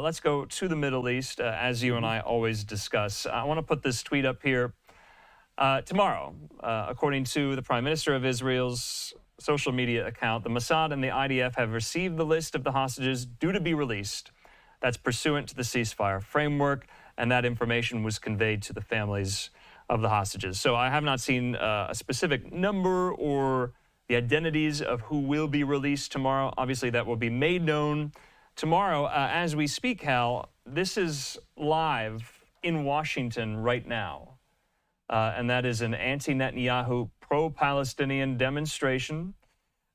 Let's go to the Middle East, as you and I always discuss. I want to put this tweet up here. Tomorrow, according to the Prime Minister of Israel's social media account, the Mossad and the IDF have received the list of the hostages due to be released. That's pursuant to the ceasefire framework, and that information was conveyed to the families of the hostages. So I have not seen a specific number or the identities of who will be released tomorrow. Obviously, that will be made known tomorrow. As we speak, Hal, this is live in Washington right now. And that is an anti-Netanyahu, pro-Palestinian demonstration.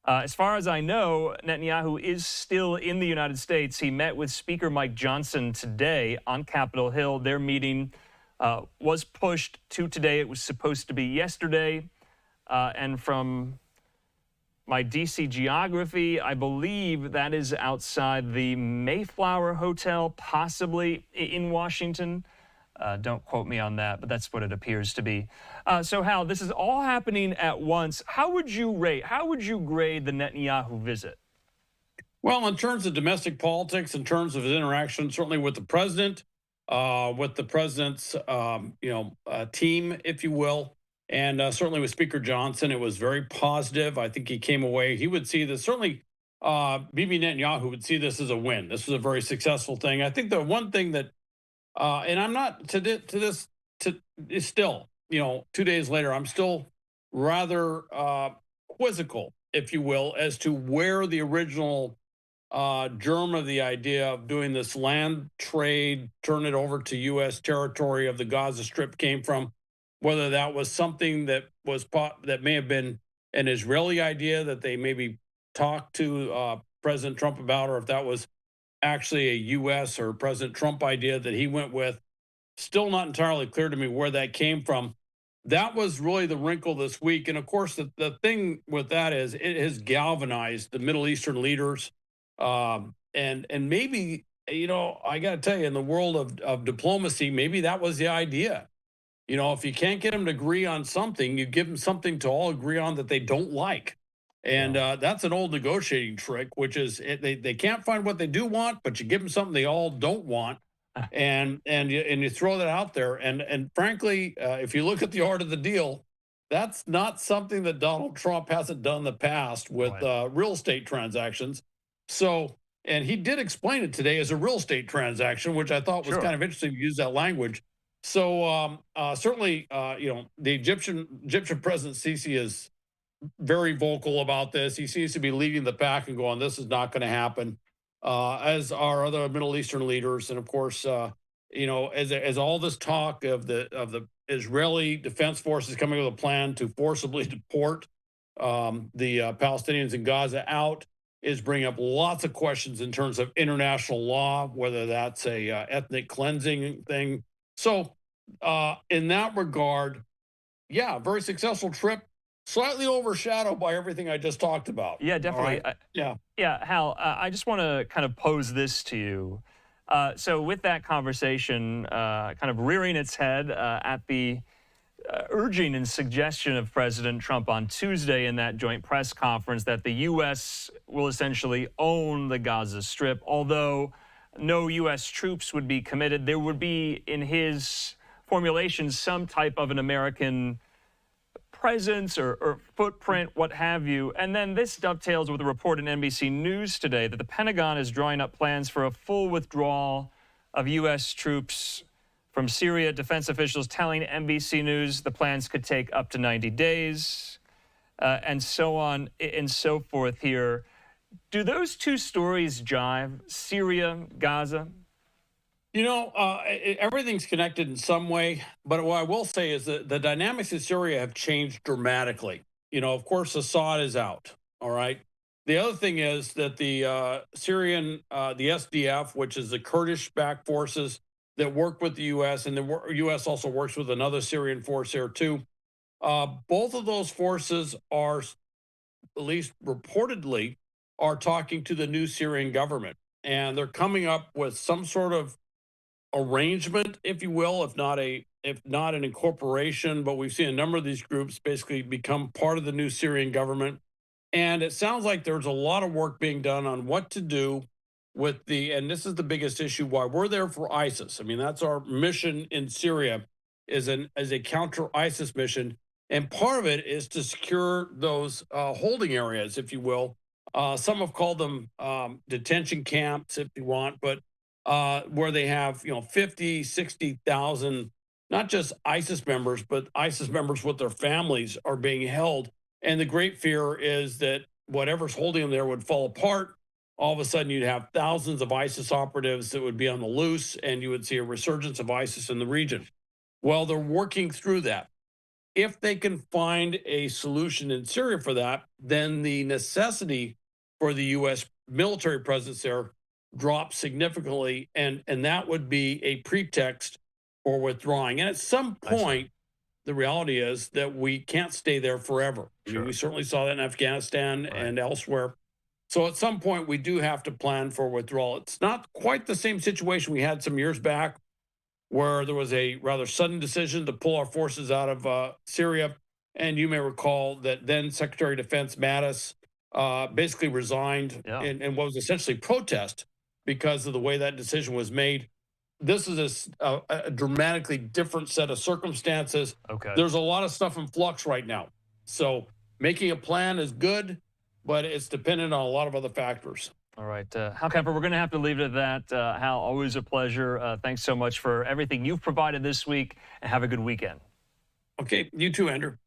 As far as I know, Netanyahu is still in the United States. He met with Speaker Mike Johnson today on Capitol Hill. Their meeting was pushed to today. It was supposed to be yesterday. And from my D.C. geography, I believe that is outside the Mayflower Hotel, possibly in Washington. Don't quote me on that, but that's what it appears to be. So, Hal, this is all happening at once. How would you grade the Netanyahu visit? Well, in terms of domestic politics, in terms of his interaction, certainly with the president's team, if you will, and certainly with Speaker Johnson, it was very positive. I think he came away. He would see this, certainly Bibi Netanyahu would see this as a win. This was a very successful thing. I think the one thing that and I'm not it's still, 2 days later, I'm still rather quizzical, if you will, as to where the original germ of the idea of doing this land trade, turn it over to U.S. territory of the Gaza Strip came from, whether that was something that may have been an Israeli idea that they maybe talked to President Trump about, or if that was actually a U.S. or President Trump idea that he went with. Still not entirely clear to me where that came from. That was really the wrinkle this week. And of course, the thing with that is it has galvanized the Middle Eastern leaders. And maybe, I got to tell you, in the world of diplomacy, maybe that was the idea. If you can't get them to agree on something, you give them something to all agree on that they don't like. And that's an old negotiating trick, which is they can't find what they do want, but you give them something they all don't want, and you throw that out there. And frankly, if you look at the art of the deal, that's not something that Donald Trump hasn't done in the past with real estate transactions. So, and he did explain it today as a real estate transaction, which I thought was kind of interesting to use that language. So certainly, the Egyptian President Sisi is very vocal about this. He seems to be leading the pack and going, this is not going to happen, as are other Middle Eastern leaders. And of course, as all this talk of the Israeli Defense Forces coming with a plan to forcibly deport the Palestinians in Gaza out is bringing up lots of questions in terms of international law, whether that's a ethnic cleansing thing. So in that regard, yeah, very successful trip. Slightly overshadowed by everything I just talked about. Yeah, definitely. Right? Yeah, Hal, I just want to kind of pose this to you. So with that conversation kind of rearing its head at the urging and suggestion of President Trump on Tuesday in that joint press conference that the U.S. will essentially own the Gaza Strip, although no U.S. troops would be committed, there would be, in his formulation, some type of an American presence or footprint, what have you. And then this dovetails with a report in NBC News today that the Pentagon is drawing up plans for a full withdrawal of U.S. troops from Syria. Defense officials telling NBC News the plans could take up to 90 days, and so on and so forth here. Do those two stories jive? Syria, Gaza? Everything's connected in some way, but what I will say is that the dynamics in Syria have changed dramatically. Of course, Assad is out. All right. The other thing is that the Syrian, the SDF, which is the Kurdish-backed forces that work with the U.S., and the U.S. also works with another Syrian force there too. Both of those forces are, at least reportedly, are talking to the new Syrian government, and they're coming up with some sort of arrangement, if you will, if not an incorporation, but we've seen a number of these groups basically become part of the new Syrian government. And it sounds like there's a lot of work being done on what to do with and this is the biggest issue why we're there for ISIS. I mean, that's our mission in Syria, is a counter ISIS mission, and part of it is to secure those holding areas, if you will. Some have called them detention camps, if you want, but where they have 50, 60,000, not just ISIS members, but ISIS members with their families are being held. And the great fear is that whatever's holding them there would fall apart. All of a sudden, you'd have thousands of ISIS operatives that would be on the loose, and you would see a resurgence of ISIS in the region. Well, they're working through that. If they can find a solution in Syria for that, then the necessity for the U.S. military presence there drops significantly, and that would be a pretext for withdrawing. And at some point, the reality is that we can't stay there forever. I mean, we certainly saw that in Afghanistan and elsewhere. So at some point, we do have to plan for withdrawal. It's not quite the same situation we had some years back, where there was a rather sudden decision to pull our forces out of Syria. And you may recall that then Secretary of Defense Mattis basically resigned in what was essentially protest because of the way that decision was made. This is a dramatically different set of circumstances. There's a lot of stuff in flux right now. So making a plan is good, but it's dependent on a lot of other factors. All right. Hal Kempfer, we're going to have to leave it at that. Hal, always a pleasure. Thanks so much for everything you've provided this week, and have a good weekend. Okay. You too, Andrew.